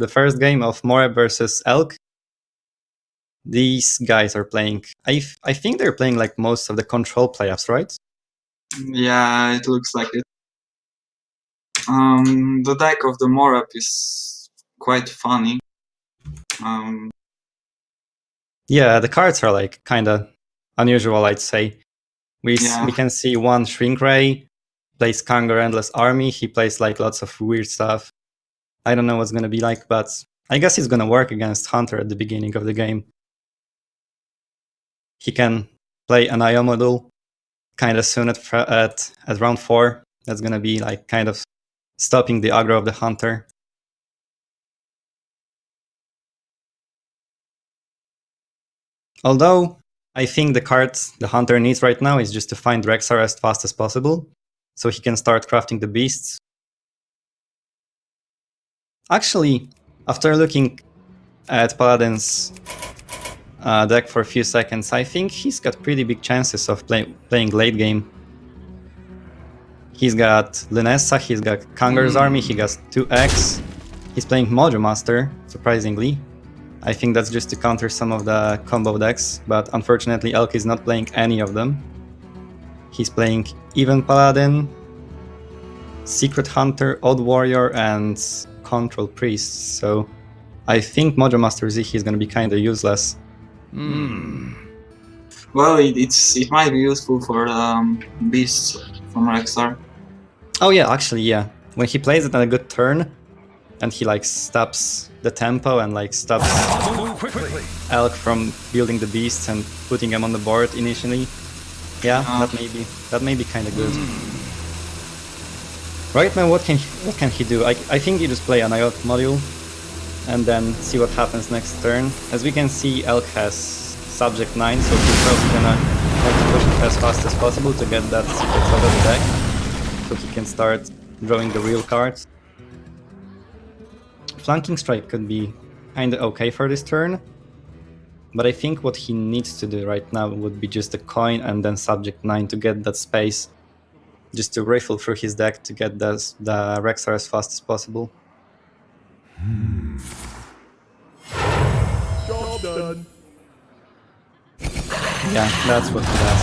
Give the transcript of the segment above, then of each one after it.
the first game of MoR3b versus Elk. These guys are playing, I think they're playing like most of the control playoffs, right? Yeah, it looks like it. The deck of the MoR3b is quite funny. Yeah, the cards are like kind of unusual, I'd say. We can see one Shrink Ray, plays Kangar Endless Army, he plays like lots of weird stuff. I don't know what's gonna be like, but I guess it's gonna work against Hunter at the beginning of the game. He can play an IO module kind of soon at round 4. That's gonna be like kind of stopping the aggro of the Hunter. Although, I think the card the Hunter needs right now is just to find Rexar as fast as possible, so he can start crafting the beasts. Actually, after looking at Paladin's deck for a few seconds, I think he's got pretty big chances of playing late game. He's got Lunessa, he's got Kangar's army, he got 2X. He's playing Mojo Master, surprisingly. I think that's just to counter some of the combo decks, but unfortunately Elk is not playing any of them. He's playing Even Paladin, Secret Hunter, Odd Warrior, and Control Priest, so I think Mojo Master Zihi is going to be kind of useless. Well, it might be useful for beasts from Rexar. Oh yeah, actually, yeah. When he plays it on a good turn, and he like stops the tempo and like stops Elk from building the beasts and putting them on the board initially, yeah, that may be kind of good. Right now, what can he do? I think you just play an IO module and then see what happens next turn. As we can see, Elk has Subject 9, so he's probably gonna have to push it as fast as possible to get that secret out of the deck, so he can start drawing the real cards. Flanking Strike could be kinda okay for this turn, but I think what he needs to do right now would be just a coin and then Subject 9 to get that space, just to rifle through his deck to get the Rexar as fast as possible. Job done. Yeah, that's what he does.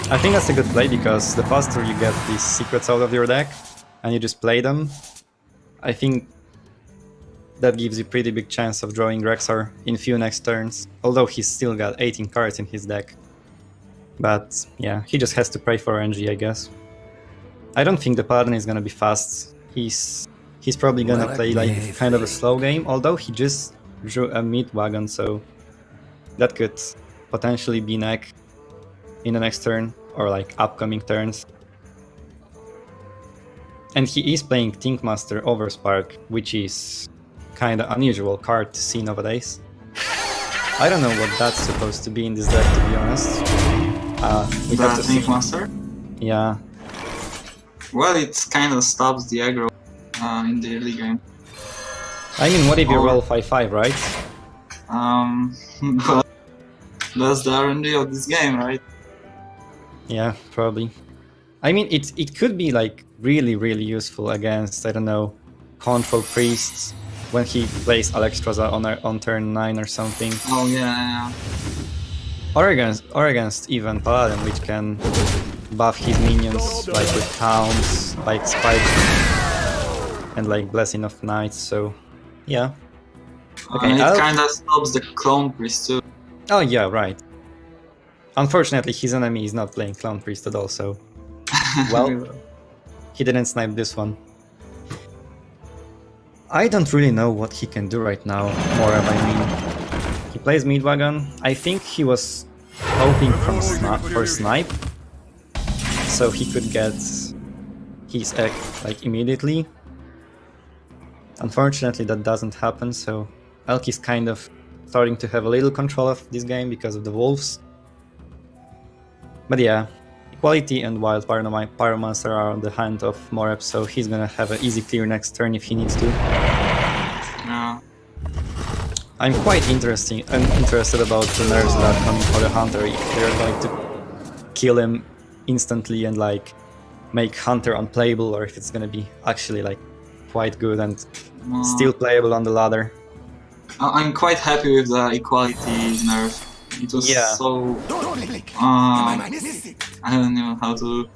I think that's a good play, because the faster you get these secrets out of your deck and you just play them, I think that gives you pretty big chance of drawing Rexar in few next turns, although he's still got 18 cards in his deck. But yeah, he just has to pray for RNG, I guess. I don't think the Paladin is gonna be fast. He's probably gonna play like kind of a slow game, although he just drew a Meat Wagon, so that could potentially be neck in the next turn, or like upcoming turns. And he is playing Thinkmaster over Spark, which is kinda unusual card to see nowadays. I don't know what that's supposed to be in this deck, to be honest. We have to Thinkmaster? Yeah. Well, it kind of stops the aggro in the early game. I mean, what if you roll 5-5, right? But that's the RNG of this game, right? Yeah, probably. I mean, it could be like really useful against, I don't know, Control Priests when he plays Alexstrasza on turn 9 or something. Oh yeah. Or against even Paladin, which can buff his minions like with Towns, like Spike, and like Blessing of Knights, so yeah. Okay, it kinda stops the Clone Priest too. Oh yeah, right. Unfortunately, his enemy is not playing Clone Priest at all, so... Well, he didn't snipe this one. I don't really know what he can do right now, MoR3b, I mean. He plays Meatwagon. I think he was hoping for Snipe, so he could get his egg like immediately. Unfortunately, that doesn't happen, so Elk is kind of starting to have a little control of this game because of the wolves. But yeah, Equality and Wild Pyromancer are on the hand of MoR3b, so he's gonna have an easy clear next turn if he needs to. Yeah. I'm quite interested about the nerfs that are coming for the Hunter. If they're going to kill him instantly and like make Hunter unplayable, or if it's gonna be actually like quite good and Still playable on the ladder. I'm quite happy with the equality nerf. It was Yeah. so... I don't know how to...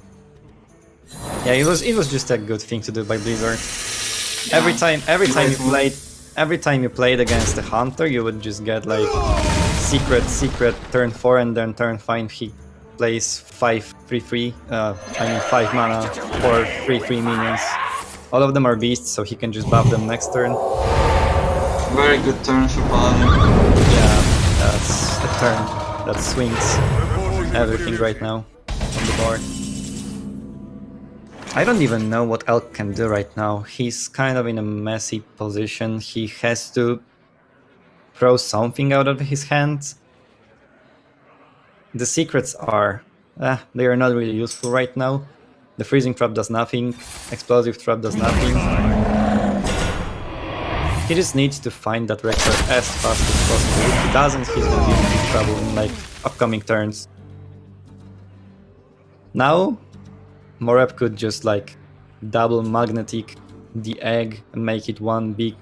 Yeah, it was just a good thing to do by Blizzard. Yeah. Every time you played against the hunter, you would just get like secret turn 4, and then turn 5 he plays 5/3/3. 5 mana for 3/3 minions. All of them are beasts, so he can just buff them next turn. Very good turn for Paladin. Yeah, that's a turn that swings everything right now on the board. I don't even know what Elk can do right now. He's kind of in a messy position. He has to throw something out of his hands. The secrets are... they are not really useful right now. The freezing trap does nothing. Explosive trap does nothing. He just needs to find that Rexar as fast as possible. If he doesn't, he's gonna be in big trouble in like upcoming turns. Now, MoR3b could just like double magnetic the egg and make it one big...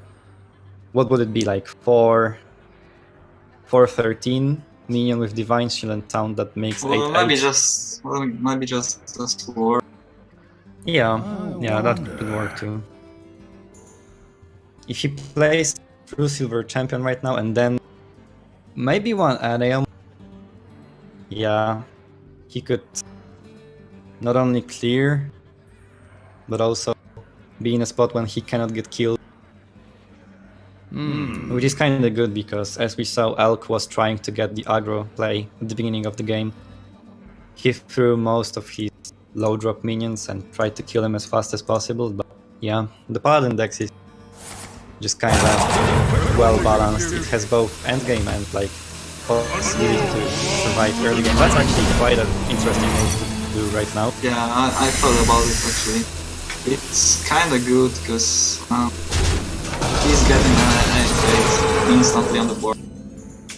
What would it be, like 4/13 minion with Divine Shield and Taunt that makes 8/8? Maybe just a sword. Yeah, that could work too. If he plays True Silver Champion right now and then maybe one Anaeum, yeah, he could not only clear, but also be in a spot when he cannot get killed. Which is kind of good, because as we saw, Elk was trying to get the aggro play at the beginning of the game. He threw most of his low drop minions and tried to kill him as fast as possible, but yeah, the Paladin deck is just kind of well balanced. It has both endgame and like possibility to survive early game. That's actually quite an interesting move to do right now. Yeah, I thought about it actually. It's kind of good because he's getting an edge phase instantly on the board,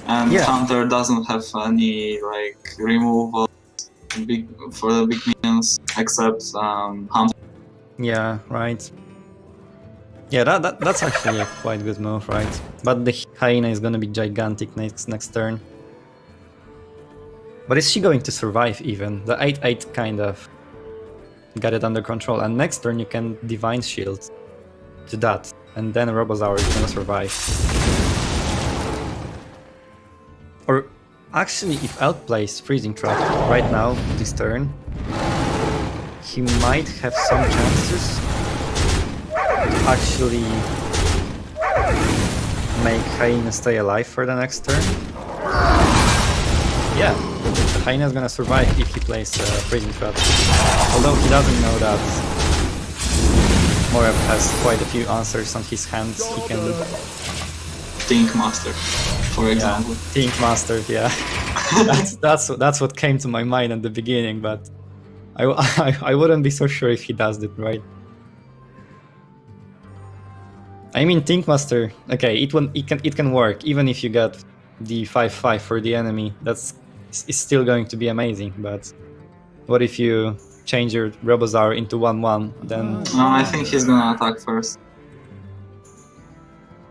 and Hunter doesn't have any like removal for the big minions except Hunter. Yeah, right. Yeah, that's actually a quite good move, right? But the hyena is gonna be gigantic next turn. But is she going to survive even? The 8/8 kind of got it under control, and next turn you can Divine Shield to that, and then Robozaur is gonna survive. Or actually, if Elk plays Freezing Trap right now, this turn, he might have some chances to actually make Hyena stay alive for the next turn. Yeah, the Hyena is gonna survive if he plays Freezing Trap. Although he doesn't know that MoR3b has quite a few answers on his hands. He can... Think Master, for example. Yeah, Think Master, yeah. that's what came to my mind at the beginning, but I wouldn't be so sure if he does it right. I mean, Think Master, okay, it can work even if you get the 5/5 for the enemy. It's still going to be amazing. But what if you change your Robozaur into 1/1? Then no, I think he's gonna attack first.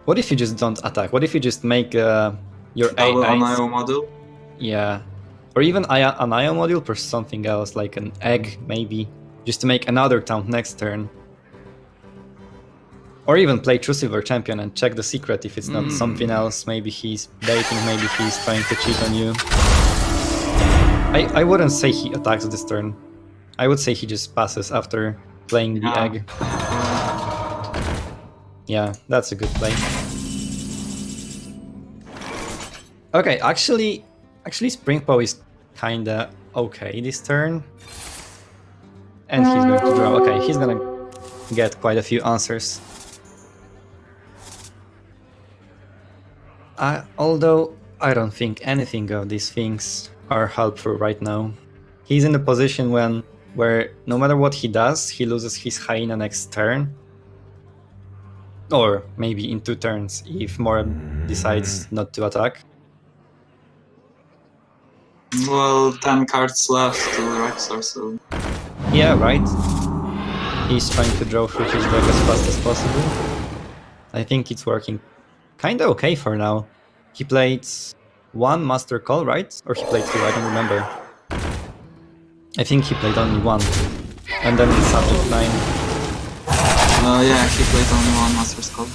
What if you just don't attack? What if you just make your double Anaio module? Yeah, or even Anaio module for something else, like an egg maybe, just to make another taunt next turn. Or even play True Silver Champion and check the secret if it's not something else. Maybe he's baiting, maybe he's trying to cheat on you. I wouldn't say he attacks this turn. I would say he just passes after playing the egg. Yeah, that's a good play. Okay, actually Springpaw is kinda okay this turn. And he's going to draw. Okay, he's gonna get quite a few answers. Although I don't think anything of these things are helpful right now. He's in a position where no matter what he does, he loses his Hyena next turn. Or maybe in 2 turns if MoR3b decides not to attack. Well, 10 cards left to Rexar, so... Yeah, right. He's trying to draw through his deck as fast as possible. I think it's working kinda okay for now. He played one Master Call, right? Or he played two, I don't remember. I think he played only one. And then Subject 9. Yeah, he played only one Master's Call.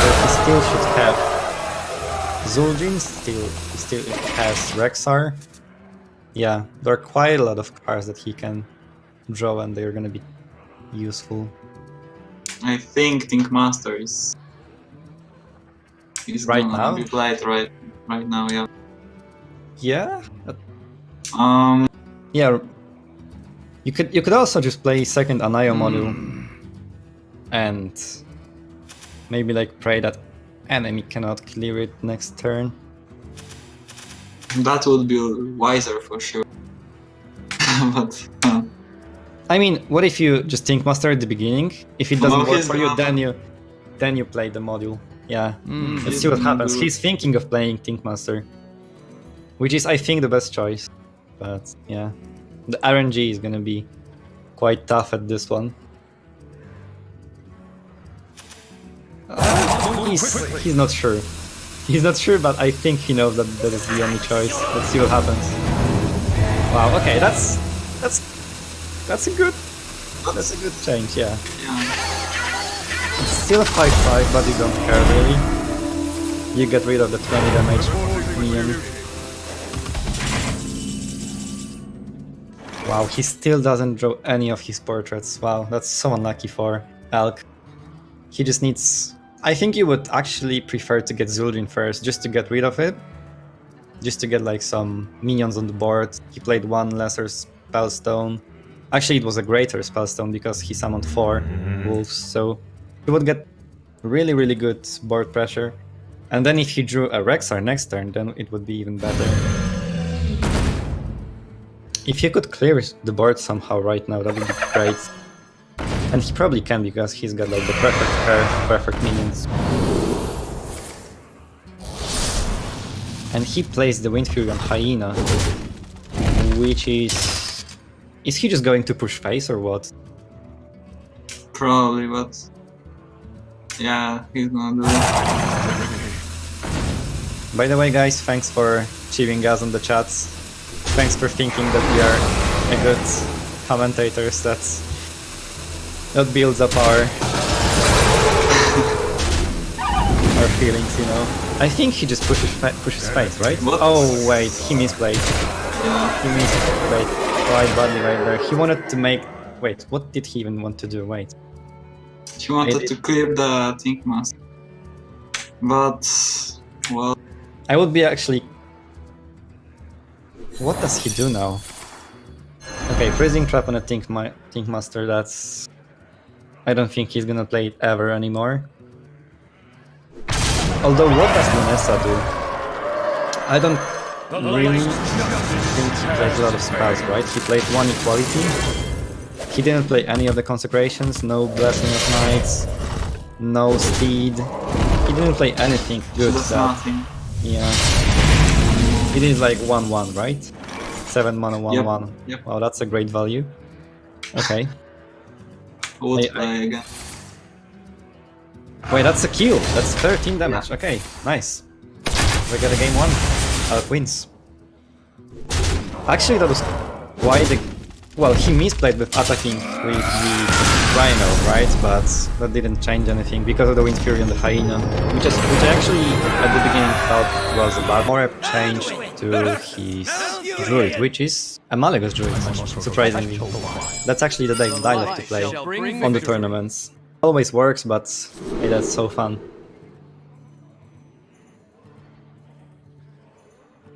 But he still should have Zul'jin, he still has Rexar. Yeah, there are quite a lot of cards that he can draw and they're gonna be useful. I think Think Master is Right gonna now? be played right now, yeah. Yeah? Um, Yeah. You could also just play second Anayo module and maybe like pray that enemy cannot clear it next turn. that would be wiser for sure. But I mean, what if you just Think Master at the beginning? If it doesn't No, work he's for you, gonna- then you play the module. Yeah. Let's he's see what gonna happens. do- He's thinking of playing Think Master, which is I think the best choice. But yeah, the RNG is gonna be quite tough at this one. He's not sure. He's not sure, but I think he knows that that is the only choice. Let's see what happens. Wow. Okay, that's a good change. Yeah. Yeah. It's still a 5/5, but you don't care really. You get rid of the 20 damage minion. Wow, he still doesn't draw any of his portraits. Wow, that's so unlucky for Elk. He just needs... I think you would actually prefer to get Zul'jin first, just to get rid of it. Just to get like some minions on the board. He played one lesser Spellstone. Actually, it was a greater Spellstone because he summoned 4 wolves, so he would get really, really good board pressure. And then if he drew a Rexar next turn, then it would be even better. If he could clear the board somehow right now, that would be great. And he probably can because he's got like the perfect curve, perfect minions. And he plays the Wind Fury on Hyena, which is... Is he just going to push face or what? Probably, but yeah, he's gonna do it. By the way, guys, thanks for cheering us on the chats. Thanks for thinking that we are a good commentators. That builds up our feelings, you know. I think he just pushes face, right? What? Oh wait, he misplayed. Yeah. He misplayed quite badly right there. He wanted to make... Wait, what did he even want to do? Wait. He wanted to clear the Think Master. But, well... I would be actually... What does he do now? Okay, Freezing Trap on a Think Master, that's... I don't think he's gonna play it ever anymore. Although, what does Lunessa do? I don't really think he played a lot of spells, right? He played one Equality. He didn't play any of the Consecrations, no Blessing of Knights, no Steed. He didn't play anything good. That's nothing. Yeah. He did like 1/1, right? 7 mana 1/1. Yep. Wow, that's a great value. Okay. I would play again. Wait, that's a kill. That's 13 damage. Okay, nice. We got a game 1. Elk wins. Actually, that was quite a... Well, he misplayed with attacking with the Rhino, right? But that didn't change anything because of the Wind Fury and the Hyena, which I actually at the beginning thought was a bad. MoR3b changed to his Druid, which is a Malygos Druid, surprisingly. That's actually the deck that I like to play on the tournaments. Always works, but hey, that's so fun.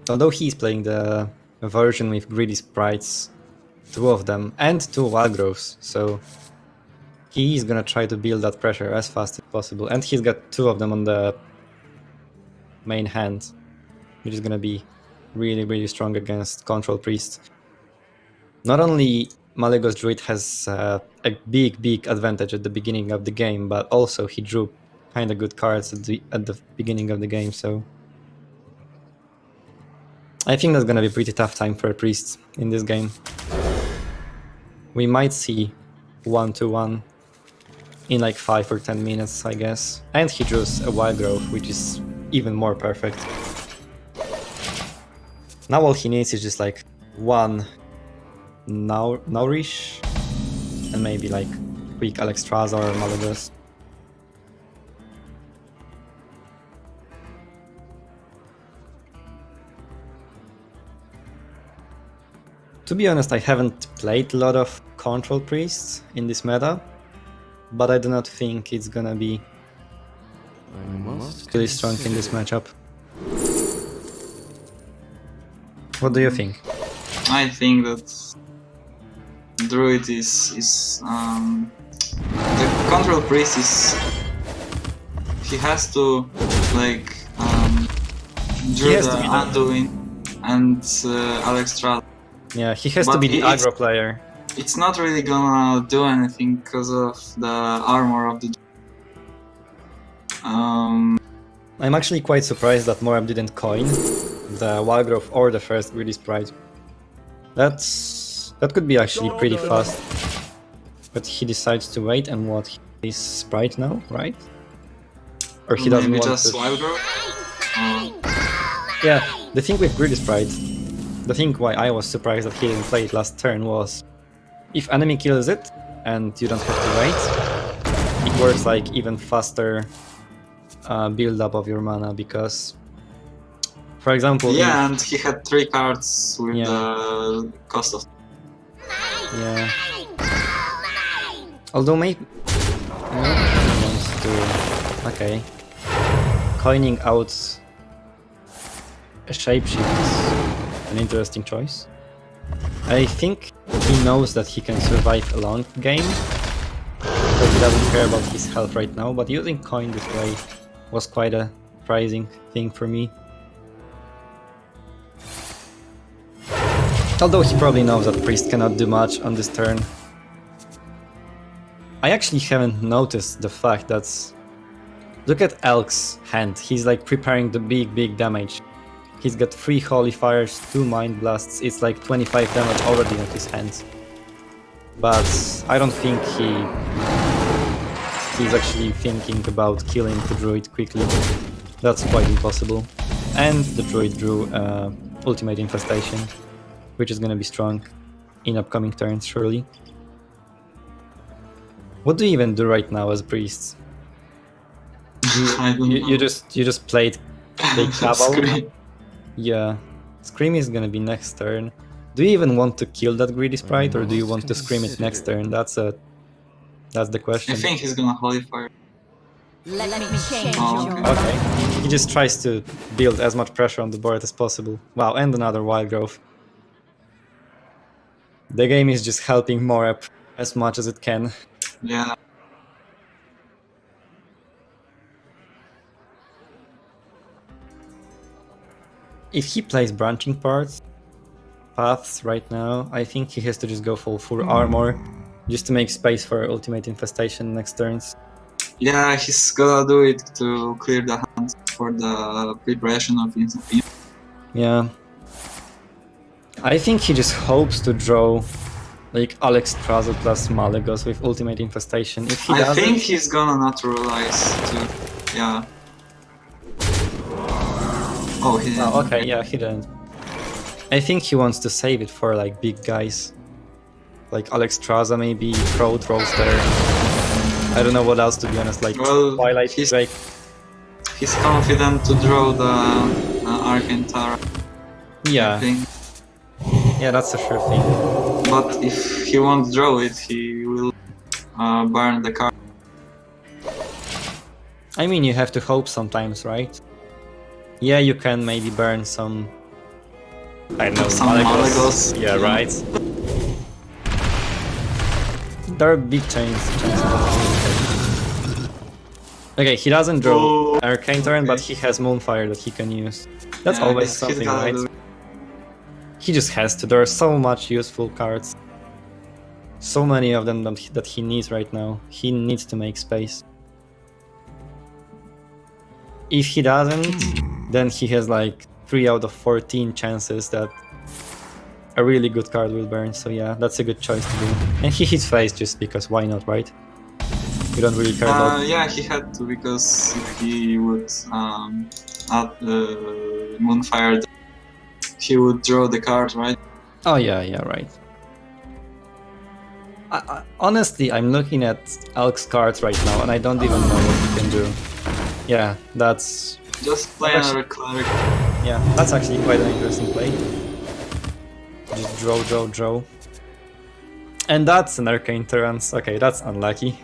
Although he's playing the version with greedy sprites, 2 of them, and 2 Wildgroves, so he's gonna try to build that pressure as fast as possible. And he's got 2 of them on the main hand, which is gonna be really, really strong against Control Priest. Not only Malygos Druid has a big advantage at the beginning of the game, but also he drew kinda good cards at the beginning of the game, so... I think that's gonna be a pretty tough time for a Priest in this game. We might see 1-1. in like 5 or 10 minutes, I guess. And he draws a Wild Growth, which is even more perfect. Now all he needs is just like one Nourish and maybe like quick Alexstrasza or Malygos. To be honest, I haven't played a lot of Control Priests in this meta, but I do not think it's gonna be really strong in this matchup. What do you think? I think that Druid is the Control Priest is, he has to like draw the Undoing and Alexstrasza. Yeah, he has to be the aggro player. It's not really gonna do anything because of the armor of the. I'm actually quite surprised that MoR3b didn't coin the Wild Growth or the first Greedy Sprite. That could be actually pretty fast. But he decides to wait and what, his Sprite now, right? Or he doesn't want just to... Wild Growth? Yeah, the thing with Greedy Sprite, the thing why I was surprised that he didn't play it last turn was, if enemy kills it and you don't have to wait, it works like even faster build up of your mana, because, for example, yeah, and he had 3 cards with the cost of. Yeah. Although maybe he wants to. Okay. Coining out a Shapeshift is an interesting choice. I think he knows that he can survive a long game, but he doesn't care about his health right now, but using coin this way was quite a surprising thing for me. Although he probably knows that Priest cannot do much on this turn. I actually haven't noticed the fact that... Look at Elk's hand, he's like preparing the big damage. He's got 3 Holy Fires, 2 Mind Blasts, it's like 25 damage already on his hands. But I don't think he's actually thinking about killing the Druid quickly. That's quite impossible. And the Druid drew Ultimate Infestation, which is gonna be strong in upcoming turns, surely. What do you even do right now as priests? You just played Big Cabal? Yeah. Scream is gonna be next turn. Do you even want to kill that Greedy Sprite, or do you want to Scream it next turn? That's the question. I think he's gonna Holy Fire. Let me change Okay. He just tries to build as much pressure on the board as possible. Wow, and another Wild Growth. The game is just helping MoR3b as much as it can. Yeah. If he plays branching paths right now, I think he has to just go for full armor, just to make space for Ultimate Infestation next turns. Yeah, he's gonna do it to clear the hand for the preparation of Instant. Yeah. I think he just hopes to draw like Alexstrasza plus Malygos with Ultimate Infestation. If he doesn't... I think he's gonna naturalize too. Yeah. Oh, he didn't. Oh, okay, yeah, he didn't. I think he wants to save it for like big guys. Like Alexstrasza, maybe Throat Roaster. I don't know what else, to be honest, like Twilight Drake. He's confident to draw the Arcane Tara. Yeah. I think. Yeah, that's a sure thing. But if he won't draw it, he will burn the card. I mean, you have to hope sometimes, right? Yeah, you can maybe burn some... I don't know, some Malygos. Malygos. Yeah, right. There are big chances. Okay, he doesn't draw Arcane Turn, but he has Moonfire that he can use. That's always something, right? He just has to. There are so much useful cards. So many of them that he needs right now. He needs to make space. If he doesn't, then he has like 3 out of 14 chances that a really good card will burn. So yeah, that's a good choice to do. And he hits face just because why not, right? You don't really care about... Yeah, he had to, because if he would add Moonfire, he would draw the card, right? Oh yeah, right. Honestly, I'm looking at Elk's cards right now, and I don't even know what he can do. Yeah, that's... Just play another cleric. Yeah, that's actually quite an interesting play. Just draw. And that's an Arcane Terrance. Okay, that's unlucky.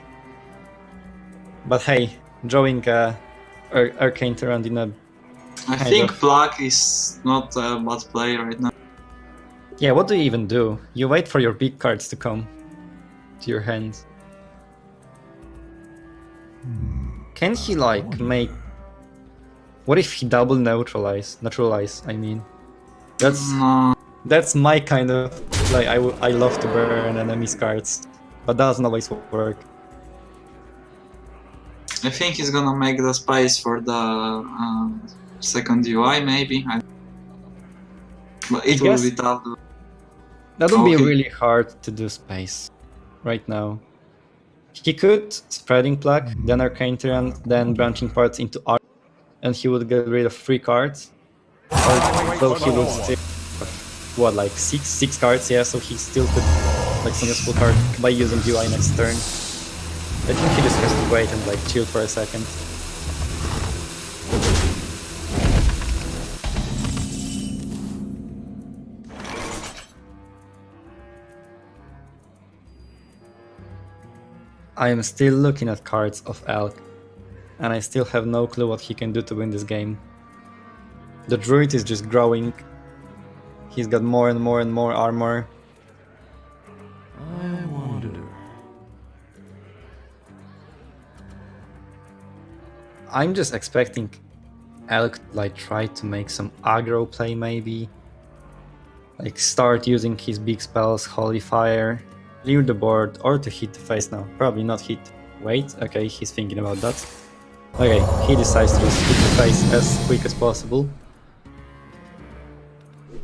But hey, drawing Arcane Terrance in a... I think Black is not a bad play right now. Yeah, what do you even do? You wait for your big cards to come to your hand. Can he like make... What if he double naturalize, I mean. That's my kind of play. I love to burn enemies' cards, but that doesn't always work. I think he's gonna make the space for the second UI, maybe. But it will be tough. That would be really hard to do space right now. He could Spreading Plague, then Arcane Tyrant, then Branching Parts into Art, and he would get rid of 3 cards. Although he would still have, what, like 6 cards, yeah, so he still could like some useful card by using UI next turn. I think he just has to wait and like chill for a second. I am still looking at cards of Elk, and I still have no clue what he can do to win this game. The druid is just growing. He's got more and more armor. I wonder. I'm just expecting Elk to like try to make some aggro play maybe. Like start using his big spells, Holy Fire, clear the board, or to hit the face now. Probably not hit. Wait, okay, he's thinking about that. Okay, he decides to just hit the face as quick as possible.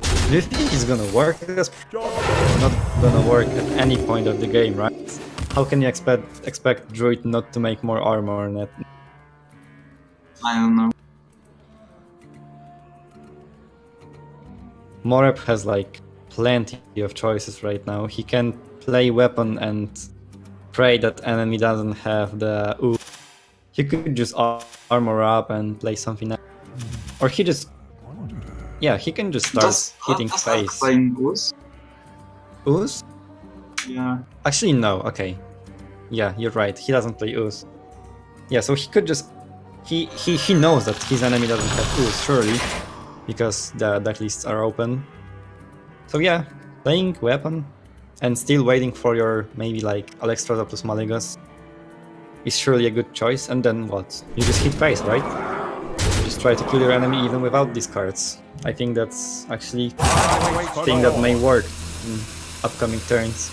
Do you think it's gonna work? That's not gonna work at any point of the game, right? How can you expect Druid not to make more armor net? I don't know. MoR3b has like plenty of choices right now. He can play weapon and pray that enemy doesn't have the ooh. He could just armor up and play something else. Or he just... Yeah, he can just start hitting face. Playing Ooze? Ooze? Yeah. Actually, no, okay. Yeah, you're right, he doesn't play Ooze. Yeah, so he could just... He knows that his enemy doesn't have Ooze, surely. Because the decklists are open. So yeah, playing weapon and still waiting for your maybe like Alexstrasza plus Malygos is surely a good choice. And then what? You just hit face, right? Just try to kill your enemy even without these cards. I think that's actually a thing that may work in upcoming turns.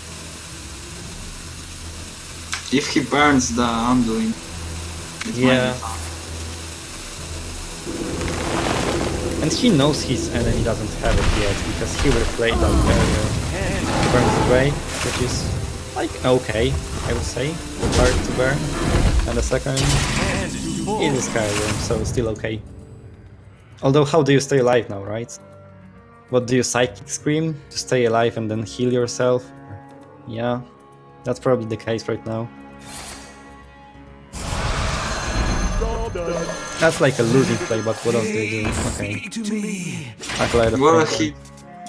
If he burns the Undoing, it Yeah. might be tough. And he knows his enemy doesn't have it yet, because he will play that earlier. Burns away, which is like okay, I would say. Hard to burn. And the second it is Skyrim, so it's still okay. Although how do you stay alive now, right? What do you Psychic Scream to stay alive and then heal yourself? Yeah, that's probably the case right now. That's like a losing play, but what else do you do? Okay. Acolyte of Well, Pain.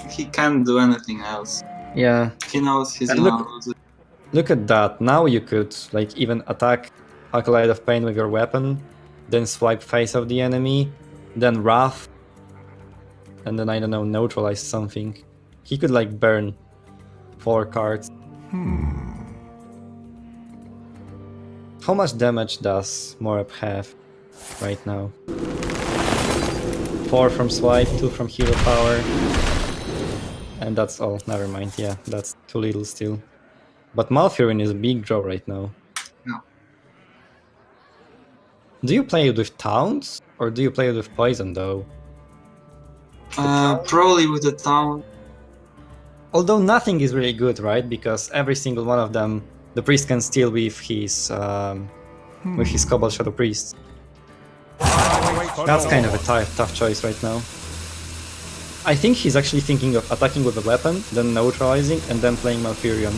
he can't do anything else. Yeah. He knows he's And gonna lose it. Look at that. Now you could like even attack Acolyte of Pain with your weapon, then swipe face of the enemy, then Wrath, and then I don't know, neutralize something. He could like burn 4 cards. How much damage does MoR3b have right now? 4 from swipe, 2 from hero power, and that's all. Never mind. Yeah, that's too little still. But Malfurion is a big draw right now. No. Do you play it with Towns or do you play it with Poison though? Probably with the town. Although nothing is really good, right? Because every single one of them the priest can steal with his Cobalt Shadow Priest. That's kind of a tough choice right now. I think he's actually thinking of attacking with a weapon, then neutralizing, and then playing Malfurion,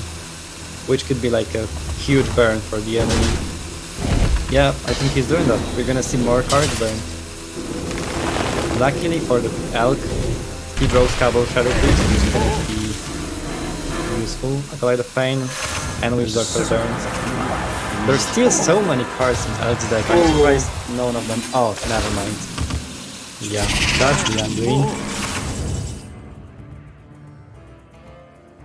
which could be like a huge burn for the enemy. Yeah, I think he's doing that. We're gonna see more cards burn. Luckily for the Elk, he draws Cobalt Shadow Priest, which is going to be useful. Acolyte of Pain, and with Doctor Burns. There's still so many cards in Elk's deck, I'm surprised none of them. Oh, never mind. Yeah, that's the undoing.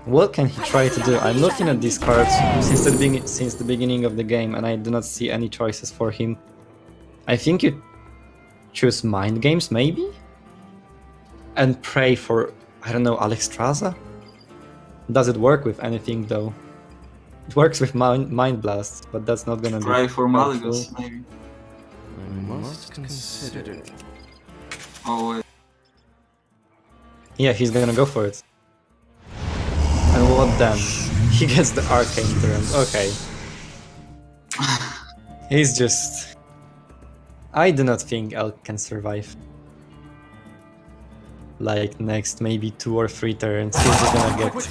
What can he try to do? I'm looking at these cards since the beginning of the game, and I do not see any choices for him. I think you choose Mind Games, maybe? And pray for, I don't know, Alexstrasza? Does it work with anything, though? It works with Mind Blasts, but that's not gonna be Try for helpful. Malygos, maybe. I must consider. Oh wait. Yeah, he's gonna go for it. And what then? He gets the Arcane turn. Okay. He's just... I do not think Elk can survive. Like next maybe 2 or 3 turns. He's just gonna get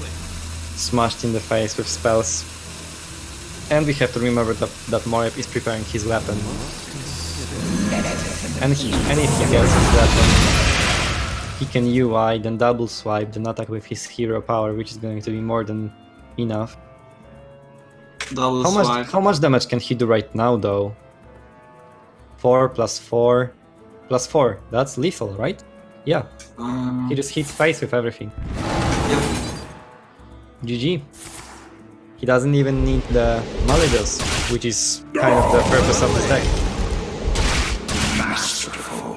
smashed in the face with spells. And we have to remember that MoR3b is preparing his weapon. And if he gets his weapon, he can UI, then double swipe, then attack with his hero power, which is going to be more than enough. Double swipe. How much damage can he do right now, though? 4 plus 4 plus 4. That's lethal, right? Yeah. He just hits face with everything. Yep. GG. He doesn't even need the Malygos, which is kind of the purpose of the deck. Masterful.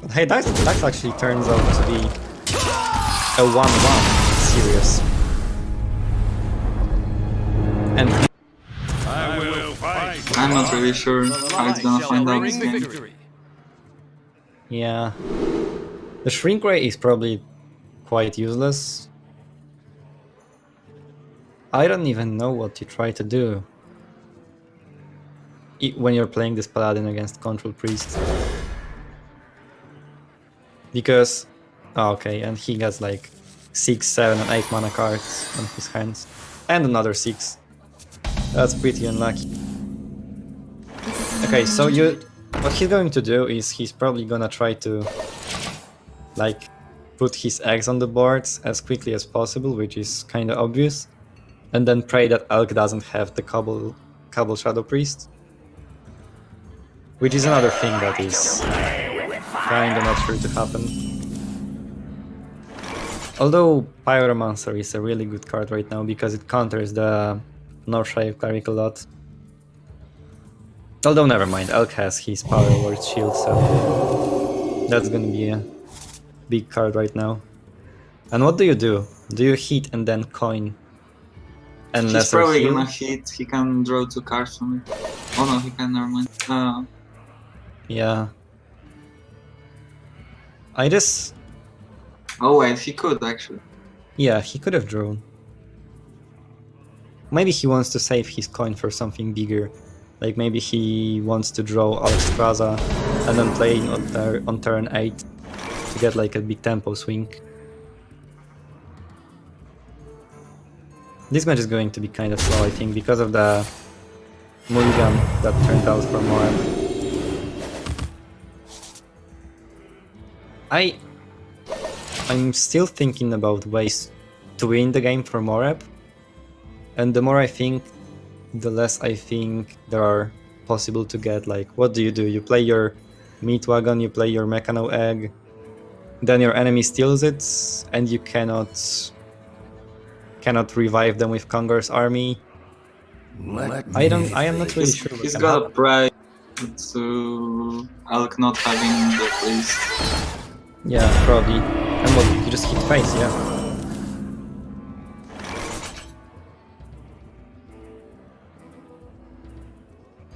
But hey, that actually turns out to be a 1-1 serious. And I will fight. I'm not really sure how it's gonna find out this game. yeah, the Shrink Ray is probably quite useless. I don't even know what you try to do when you're playing this Paladin against Control Priest. Because... oh, okay, and he gets like 6, 7 and 8 mana cards on his hands. And another 6. That's pretty unlucky. Okay, so what he's going to do is he's probably gonna try to like put his eggs on the board as quickly as possible, which is kinda obvious. And then pray that Elk doesn't have the Cobalt Shadow Priest. Which is another thing that is kinda not sure to happen. Although Pyromancer is a really good card right now because it counters the Northshire Cleric a lot. Although never mind, Elk has his Power Word Shield, so that's gonna be a big card right now. And what do? Do you hit and then coin? And He's probably heal? gonna hit, he can draw 2 cards from it. Oh no, he can, never mind. Yeah. I just... Oh wait, he could actually. yeah, he could have drawn. Maybe he wants to save his coin for something bigger. Like maybe he wants to draw Alexstrasza and then play on turn 8 to get like a big tempo swing. This match is going to be kind of slow, I think, because of the mulligan that turned out for MoR3b. I'm still thinking about ways to win the game for MoR3b, and the more I think, the less I think there are possible to get. Like, what do? You play your Meat Wagon, you play your Mechano Egg, then your enemy steals it, and you cannot revive them with Kongar's army. I am not really sure. He's gotta pray to Elk not having the priest. Yeah, probably. And what, you just hit face, yeah.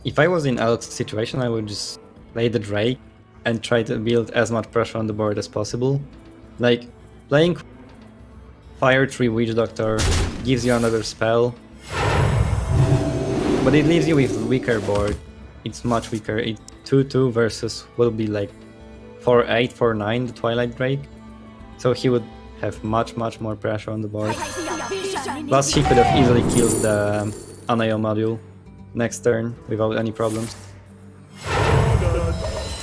If I was in Elk's situation, I would just play the Drake and try to build as much pressure on the board as possible. Like, playing Fire Tree Witch Doctor gives you another spell, But it leaves you with weaker board. It's much weaker. It 2-2 versus will be like 4-8, 4-9, the Twilight Drake. So he would have much more pressure on the board. Plus he could have easily killed the Anayo module next turn without any problems.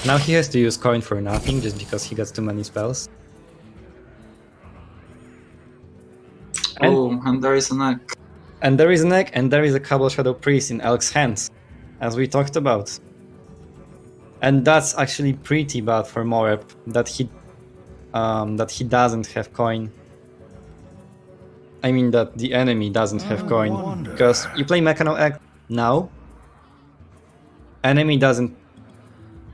Now he has to use coin for nothing just because he gets too many spells. And there is an egg. And there is an egg, and there is a Cabal Shadow Priest in Elk's hands, as we talked about. And that's actually pretty bad for MoR3b, that he doesn't have coin. I mean that the enemy doesn't have coin, because you play Mechano Egg now, enemy doesn't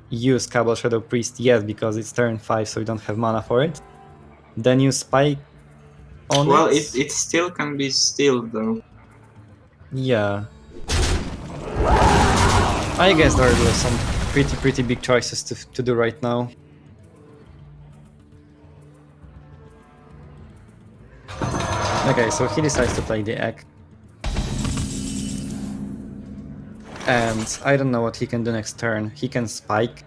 use Cabal Shadow Priest yet because it's turn 5, so you don't have mana for it. Then you spike on Well, it. it still can be stealed though. Yeah. I guess there are some pretty big choices to do right now. Okay, so he decides to play the egg. And I don't know what he can do next turn. He can spike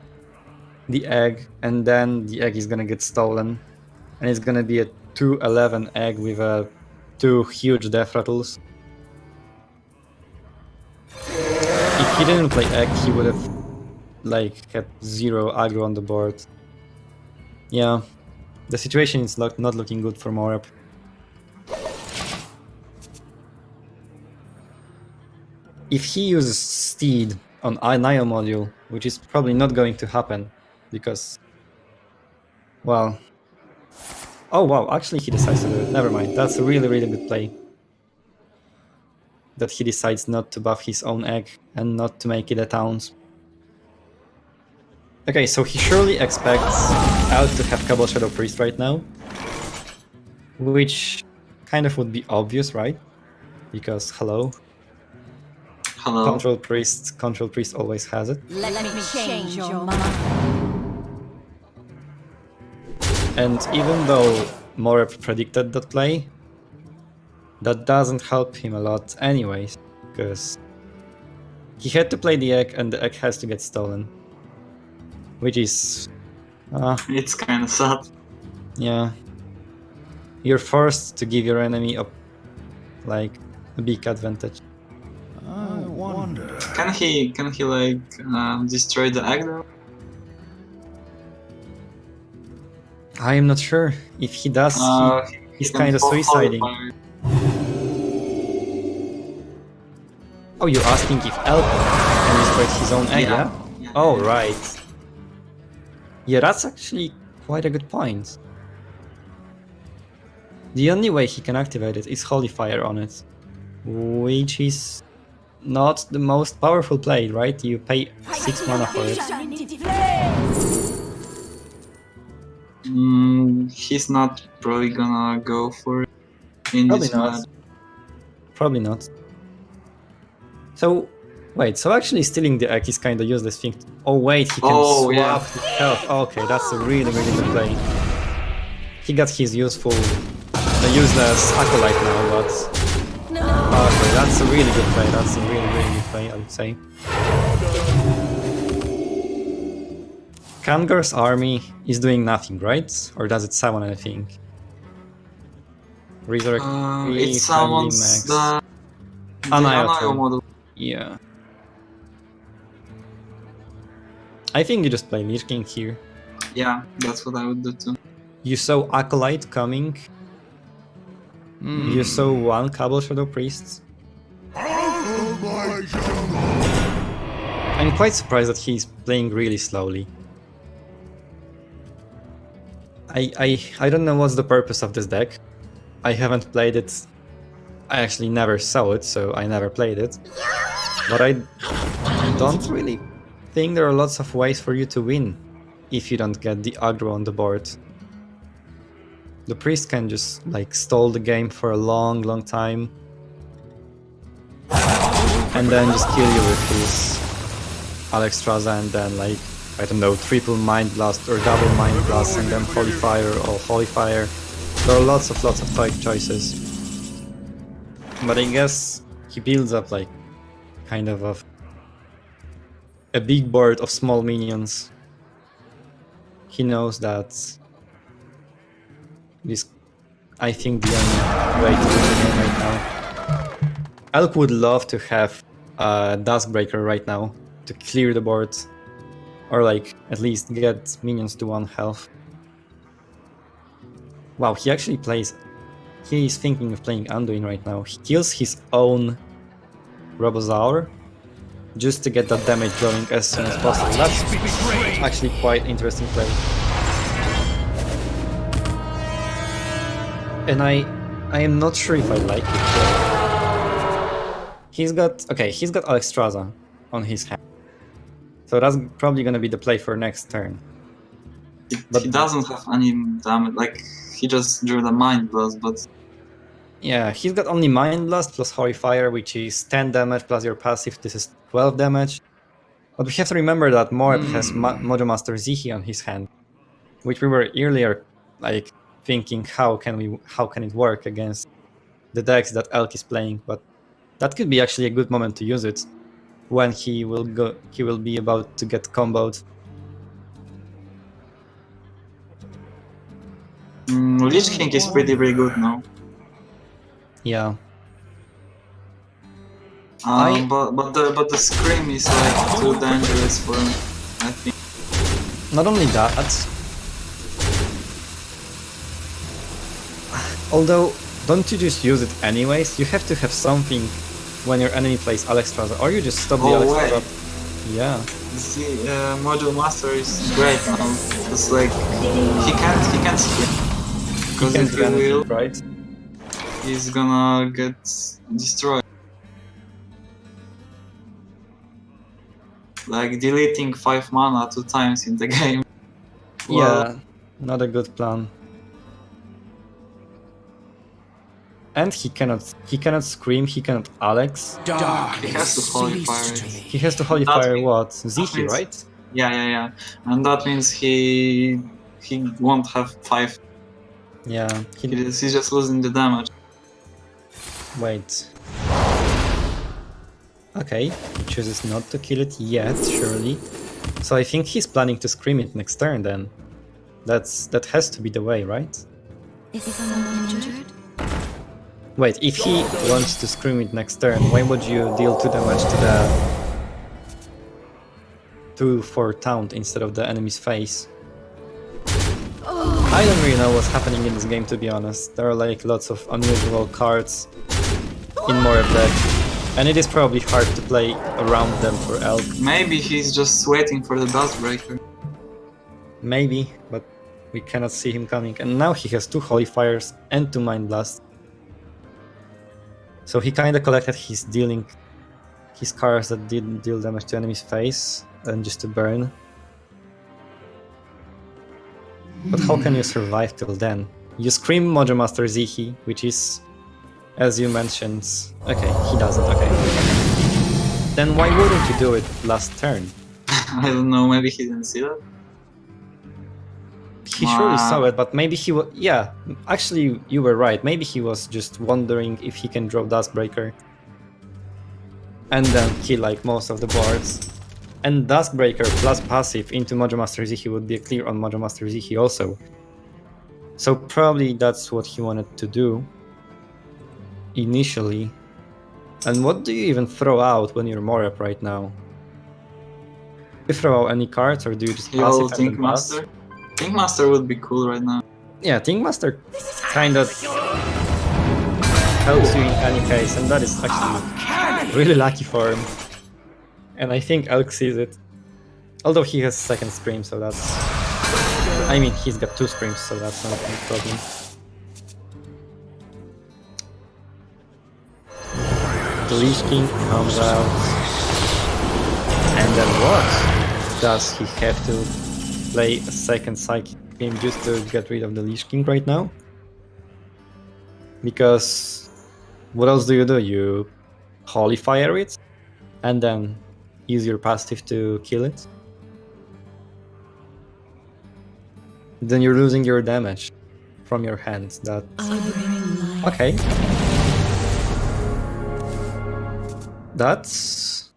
the egg, and then the egg is gonna get stolen. And it's gonna be a 2-11 egg with 2 huge death rattles. If he didn't play egg, he would have like had 0 aggro on the board. Yeah, the situation is not looking good for MoR3b. If he uses Steed on Anayo module, which is probably not going to happen, because, well... Oh wow, actually he decides to do it, never mind, that's a really good play. That he decides not to buff his own egg and not to make it a taunt. Okay, so he surely expects Elk to have Cabal Shadow Priest right now, which kind of would be obvious, right? Because hello. Control Priest always has it. Let me change your mind. And even though MoR3b predicted that play, that doesn't help him a lot anyways, because he had to play the egg and the egg has to get stolen. Which is... it's kinda sad. Yeah. You're forced to give your enemy a big advantage. I wonder. Can he like destroy the egg though? I am not sure. If he does, he's can kind of suiciding. Fire. Oh, you're asking if Elk can destroy his own egg, yeah? Oh, right. Yeah, that's actually quite a good point. The only way he can activate it is Holy Fire on it, which is not the most powerful play, right? You pay 6 mana for it. He's not probably gonna go for it in Probably this not. match. Probably not. So, wait, so actually stealing the egg is kind of useless thing. Oh wait, he can swap his health. Okay, that's a really good play. He got his useless Acolyte now, but... Okay, that's a really good play, that's a really good play, I would say. Kangar's army is doing nothing, right? Or does it summon anything? Resurrect It summons the Anayo model. Yeah. I think you just play Lich King here. Yeah, that's what I would do too. You saw Acolyte coming. You saw 1 Cabal Shadow Priest. I'm quite surprised that he's playing really slowly. I don't know what's the purpose of this deck. I haven't played it. I actually never saw it, so I never played it. But I don't really think there are lots of ways for you to win if you don't get the aggro on the board. The priest can just like stall the game for a long time and then just kill you with his Alexstrasza and then like, I don't know, triple Mind Blast or double Mind Blast and then Holy Fire or Holy Fire. There are lots of choices. But I guess he builds up like kind of a big board of small minions. He knows that this, I think, the only way to win the game right now. Elk would love to have a Duskbreaker right now to clear the board, or like at least get minions to 1 health. Wow, he actually plays. He is thinking of playing Anduin right now. He kills his own Robozaur just to get that damage going as soon as possible. That's actually quite interesting play. And I am not sure if I like it. He's got Alexstrasza on his hand. So that's probably gonna be the play for next turn. But he doesn't have any damage, like he just drew the Mind Blast, but yeah, he's got only Mind Blast plus Holy Fire, which is 10 damage plus your passive. This is 12 damage. But we have to remember that MoR3b has Mojo Master Zihi on his hand, which we were earlier like thinking how can it work against the decks that Elk is playing, but that could be actually a good moment to use it when he will be about to get comboed. Lich King is pretty good now. Yeah. But the Scream is like too dangerous for him, I think. Not only that, although don't you just use it anyways? You have to have something when your enemy plays Alexstrasza, or you just stop the Alexstrasza. Yeah. The Mojo Master is great now. It's like he can't Scream. Because if he will, right? He's gonna get destroyed. Like deleting 5 mana 2 times in the game. Yeah, not a good plan. And he cannot Scream, he cannot Alex. He has to Holy Fire. He has to Holy Fire what? Zihi, right? Yeah. And that means he won't have 5. Yeah. He's just losing the damage. Wait. Okay, he chooses not to kill it yet, surely. So I think he's planning to Scream it next turn then. That has to be the way, right? Is someone injured? Wait, if he wants to Scream it next turn, why would you deal 2 damage to the 2/4 taunt instead of the enemy's face? I don't really know what's happening in this game, to be honest. There are like lots of unusual cards in MoR3b deck, and it is probably hard to play around them for Elk. Maybe he's just waiting for the Duskbreaker. Maybe, but we cannot see him coming. And now he has 2 Holy Fires and 2 Mind Blasts. So he kinda collected his cards that didn't deal damage to enemy's face and just to burn. But how can you survive till then? You Scream Mojo Master Zihi, which is, as you mentioned... Okay, he doesn't, okay. Then why wouldn't you do it last turn? I don't know, maybe he didn't see that? He surely saw it, but maybe he was... Yeah, actually, you were right. Maybe he was just wondering if he can draw Duskbreaker. And then kill like most of the boards. And Duskbreaker plus passive into Mojo Master Zihi would be a clear on Mojo Master Zihi also. So probably that's what he wanted to do initially. And what do you even throw out when you're MoR3b right now? Do you throw out any cards, or do you just passive and then pass? Master? Think Master would be cool right now. Yeah, Think Master kind of helps you in any case, and that is actually really lucky for him. And I think Elk sees it. Although he has 2nd Scream, so that's... I mean, he's got 2 Screams, so that's not a big problem. The Lich King comes out. And then what? Does he have to play a 2nd Psychic Scream just to get rid of the Lich King right now? Because... what else do? You Holy Fire it? And then use your passive to kill it? Then you're losing your damage from your hand. That... Okay. That's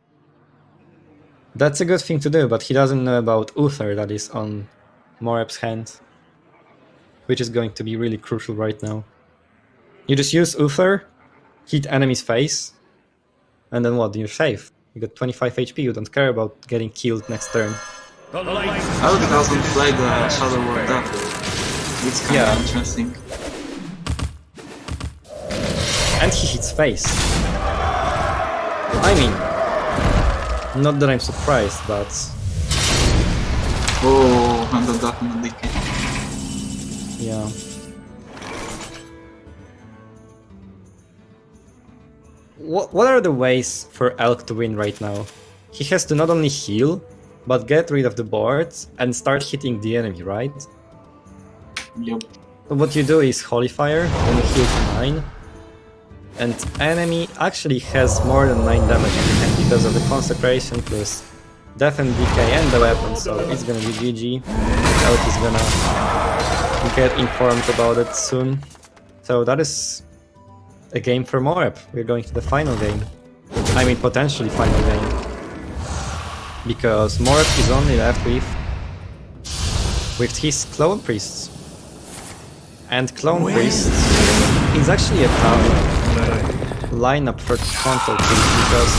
a good thing to do, but he doesn't know about Uther that is on MoR3b's hand, which is going to be really crucial right now. You just use Uther, hit enemy's face, and then what? You're safe. You got 25 HP, you don't care about getting killed next turn. Elk doesn't play the Shadow War that way. It's kinda interesting. And he hits face. I mean, not that I'm surprised, but Oh, and the definitely can. yeah. What are the ways for Elk to win right now? He has to not only heal, but get rid of the board and start hitting the enemy, right? Yup. So what you do is Holy Fire, then you heal to 9, and enemy actually has more than 9 damage on the hand because of the Consecration plus Death and Decay and the weapon, so it's gonna be GG. Elk is gonna get informed about it soon. So that is a game for MoR3b. We're going to the final game. I mean, potentially final game. Because MoR3b is only left with his Clone Priests. And Clone Priest is actually a tough lineup for Control Priest because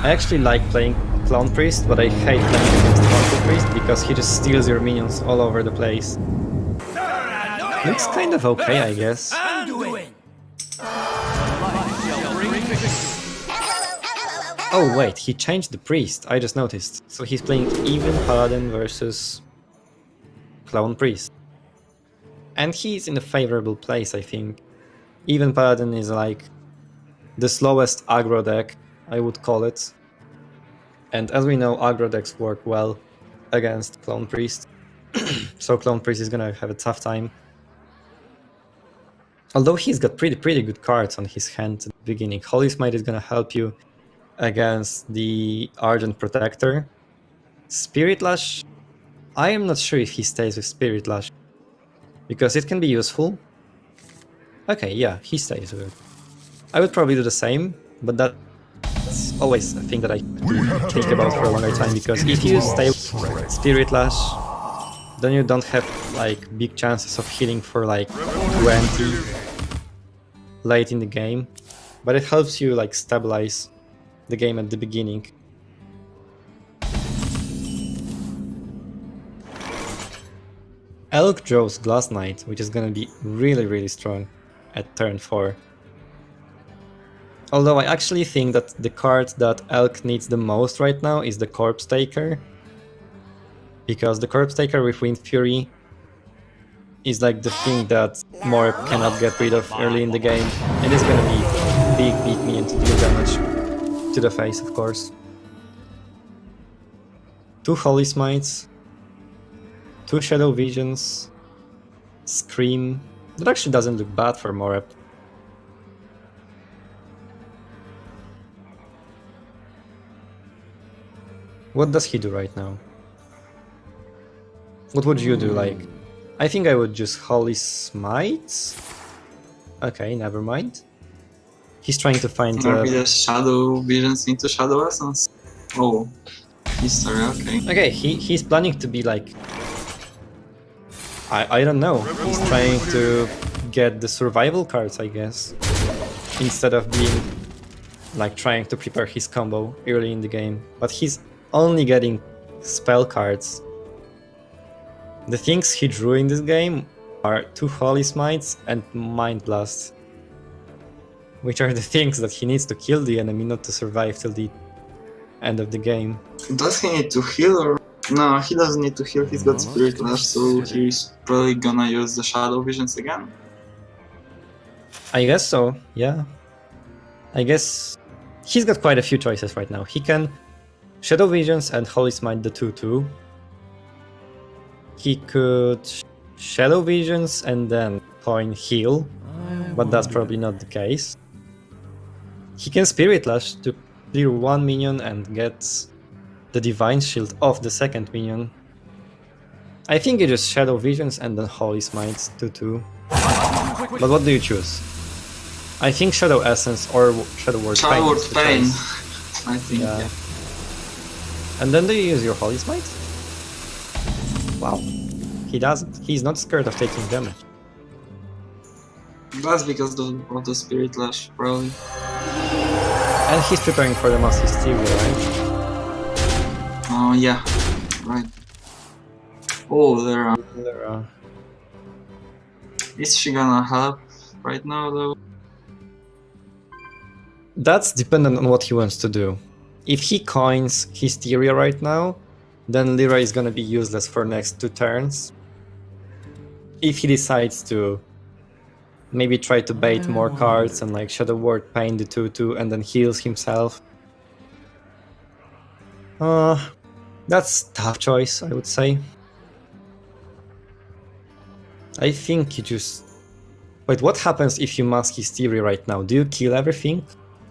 I actually like playing Clone Priest, but I hate playing against Control Priest because he just steals your minions all over the place. Looks kind of okay, I guess. Oh wait, he changed the priest, I just noticed. So he's playing even Paladin versus Clone Priest. And he's in a favorable place, I think. Even Paladin is like the slowest aggro deck, I would call it. And as we know, aggro decks work well against Clone Priest. So Clone Priest is gonna have a tough time. Although he's got pretty good cards on his hand at the beginning. Holy Smite is gonna help you against the Argent Protector. Spirit Lash, I am not sure if he stays with Spirit Lash, because it can be useful. Okay, yeah, he stays with it. I would probably do the same, but that's always a thing that I think about for a longer time, because if you stay with Spirit Lash, then you don't have like big chances of hitting for like 20 late in the game, but it helps you like stabilize the game at the beginning. Elk draws Glass Knight, which is gonna be really strong at turn 4. Although I actually think that the card that Elk needs the most right now is the Corpse Taker, because the Corpse Taker with Wind Fury is like the thing that MoR3b cannot get rid of early in the game, and it's gonna be big beat me and to deal damage to the face, of course. 2 Holy Smites, 2 Shadow Visions, Scream. That actually doesn't look bad for MoR3b. What does he do right now? What would you do? Like, I think I would just Holy Smite. Okay, never mind. He's trying to find Maybe the Shadow Visions into Shadow Essence. Oh, history, okay. Okay, he's planning to be like, I don't know. He's trying to get the survival cards, I guess, instead of being like trying to prepare his combo early in the game. But he's only getting spell cards. The things he drew in this game are 2 Holy Smites and Mind Blast, which are the things that he needs to kill the enemy, not to survive till the end of the game. Does he need to heal or... No, he doesn't need to heal, he's got Spirit Lash, so he's probably gonna use the Shadow Visions again. I guess so, yeah. I guess he's got quite a few choices right now. He can Shadow Visions and Holy Smite the 2/2. He could Shadow Visions and then point heal, but that's probably not the case. He can Spirit Lash to clear 1 minion and get the Divine Shield off the second minion. I think you just Shadow Visions and then Holy Smites 2/2. But what do you choose? I think Shadow Essence or Shadow Word Pain. Shadow Word is the Pain, choice. I think. Yeah. Yeah. And then do you use your Holy Smite? Wow. He doesn't. He's not scared of taking damage. That's because of the Spirit Lash, probably. And he's preparing for the Mass Hysteria, right? Oh yeah, right. Oh, there. Is she gonna help right now though? That's dependent on what he wants to do. If he coins Hysteria right now, then Lyra is gonna be useless for next 2 turns. If he decides to maybe try to bait more cards and like Shadow Word Pain the 2/2 and then heals himself. That's tough choice, I would say. I think you just... Wait, what happens if you mask Hysteria right now? Do you kill everything?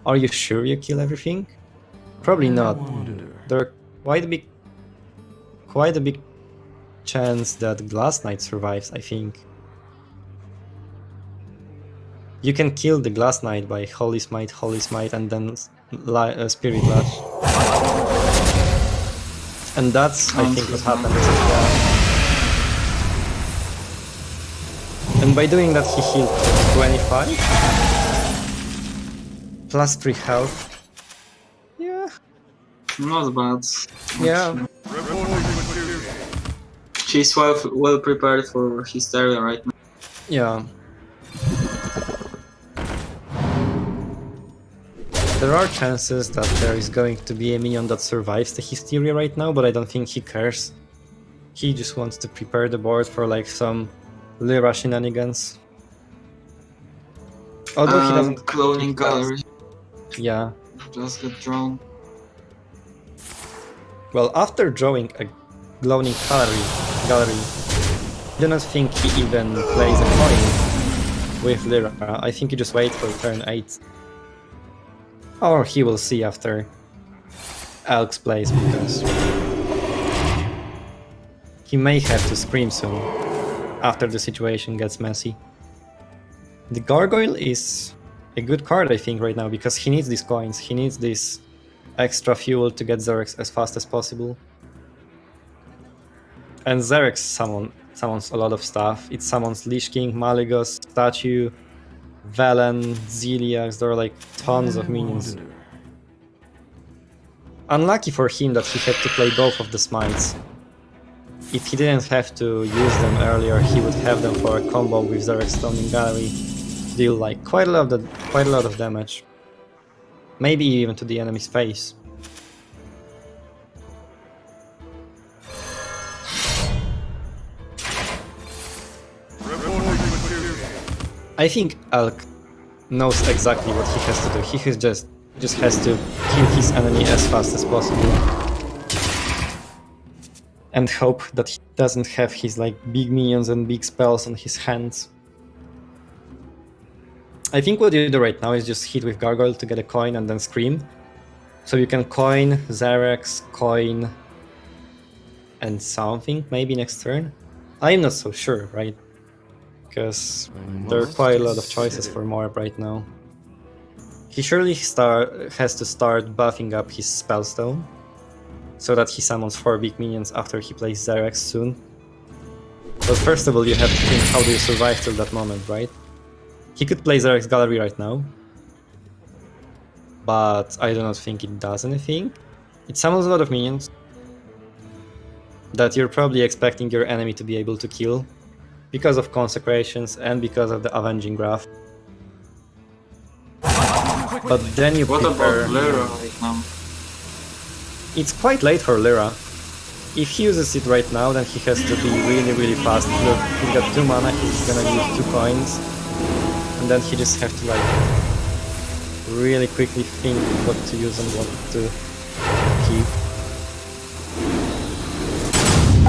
Are you sure you kill everything? Probably not. There are quite a big chance that Glass Knight survives, I think. You can kill the Glass Knight by Holy Smite, and then Spirit Lash. And that's, I think, what happens. Yeah. And by doing that, he healed 25. Plus 3 health. Yeah. Not bad. Yeah. She's well prepared for Hysteria right now. Yeah. There are chances that there is going to be a minion that survives the Hysteria right now, but I don't think he cares. He just wants to prepare the board for like some Lyra shenanigans. Although he doesn't... Cloning Gallery. Yeah. Just got drawn. Well, after drawing a Glowing Gallery, I do not think he even plays a coin with Lyra. I think he just waits for turn 8. Or he will see after Elk's plays, because he may have to scream soon, after the situation gets messy. The Gargoyle is a good card, I think, right now, because he needs these coins, he needs this extra fuel to get Xerx as fast as possible. And Xerx summons a lot of stuff. It summons Lich King, Malygos, Statue, Velen, Ziliax, there are like tons of minions. Unlucky for him that he had to play both of the smites. If he didn't have to use them earlier, he would have them for a combo with Xerx Stoning Gallery, deal like quite a lot of damage. Maybe even to the enemy's face. I think Elk knows exactly what he has to do. He just has to kill his enemy as fast as possible. And hope that he doesn't have his like big minions and big spells on his hands. I think what you do right now is just hit with Gargoyle to get a coin and then scream. So you can coin, Xerx, coin, and something maybe next turn. I'm not so sure, right? Because there are quite a lot of choices for MoR3b right now. He surely has to start buffing up his Spellstone, so that he summons 4 big minions after he plays Xerx soon. But first of all, you have to think how do you survive till that moment, right? He could play Xerx Gallery right now, but I do not think it does anything. It summons a lot of minions that you're probably expecting your enemy to be able to kill, because of Consecrations and because of the Avenging Graph. But then you What prepare... about Lyra right now? It's quite late for Lyra. If he uses it right now, then he has to be really fast. Look, he's got 2 mana, he's gonna use 2 coins, and then he just have to like really quickly think what to use and what to keep.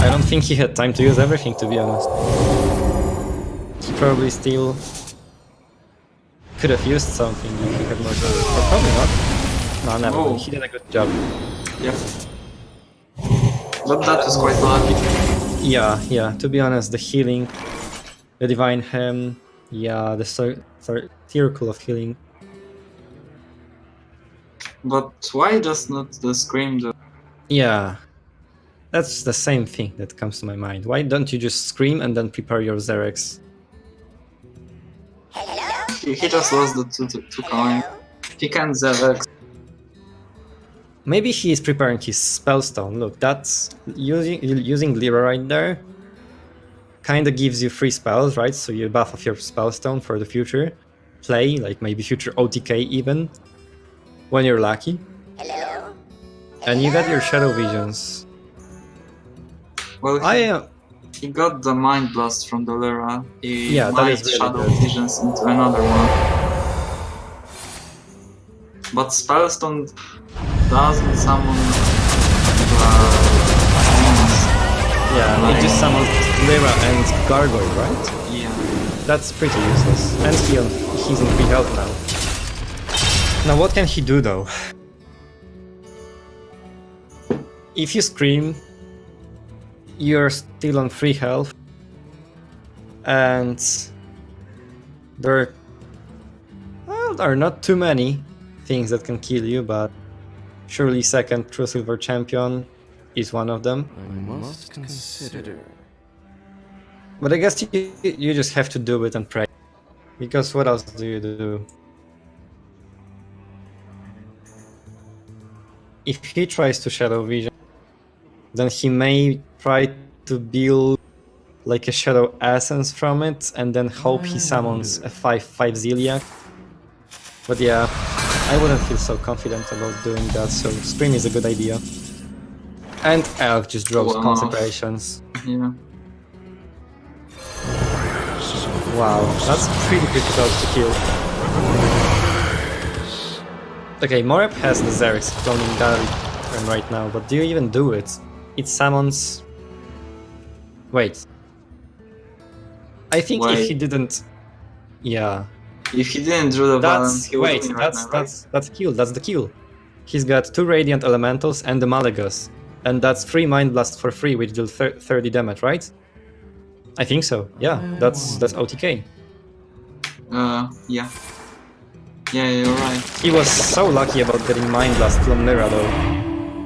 I don't think he had time to use everything, to be honest. He probably still could have used something if he had more time. Or probably not. No, never mind. He did a good job. Yeah. But that was quite lucky. Yeah, to be honest, the healing, the Divine Hem, Yeah, the circle of healing. But why just not the Scream though? Yeah, that's the same thing that comes to my mind. Why don't you just scream and then prepare your Xerx? He just lost the two coin. He can Zevex. Maybe he is preparing his spellstone. Look, that's using Lyra right there. Kinda gives you free spells, right? So you buff off your spellstone for the future play, like maybe future OTK even, when you're lucky. And you got your Shadow Visions. Well, I he got the Mind Blast from the Lyra. He Yeah, that might is really Shadow good. Visions into another one. But Spellstone doesn't summon demons. Yeah, it just summons Lyra and Gargoyle, right? Yeah. That's pretty useless. And he's in free health now. Now what can he do though? If you scream, you're still on free health. And there are not too many things that can kill you, but surely second True Silver Champion is one of them. I must consider. But I guess you just have to do it and pray. Because what else do you do? If he tries to Shadow Vision, then he may try to build like a Shadow Essence from it and then hope he summons a 5/5 Ziliac. But yeah, I wouldn't feel so confident about doing that, so Scream is a good idea. And Elk just drops Wow. Consecrations. Yeah. Wow, that's pretty difficult to kill. Okay, MoR3b has the Xerx cloning that turn right now, but do you even do it? It summons... Wait. I think if Wait. he didn't... Yeah. If he didn't draw the balance, he would win right now, right? that's kill, that's the kill. He's got 2 Radiant Elementals and the Malagas. And that's 3 Mind Blast for free, which deal 30 damage, right? I think so, yeah, that's OTK. Yeah. Yeah, you're right. He was so lucky about getting Mind Blast from Lyra though.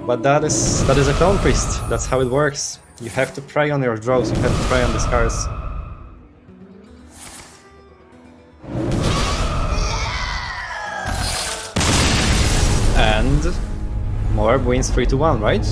But that is a Clone Priest, that's how it works. You have to pray on your draws, you have to pray on the scars. And MoR3b wins 3-1, right?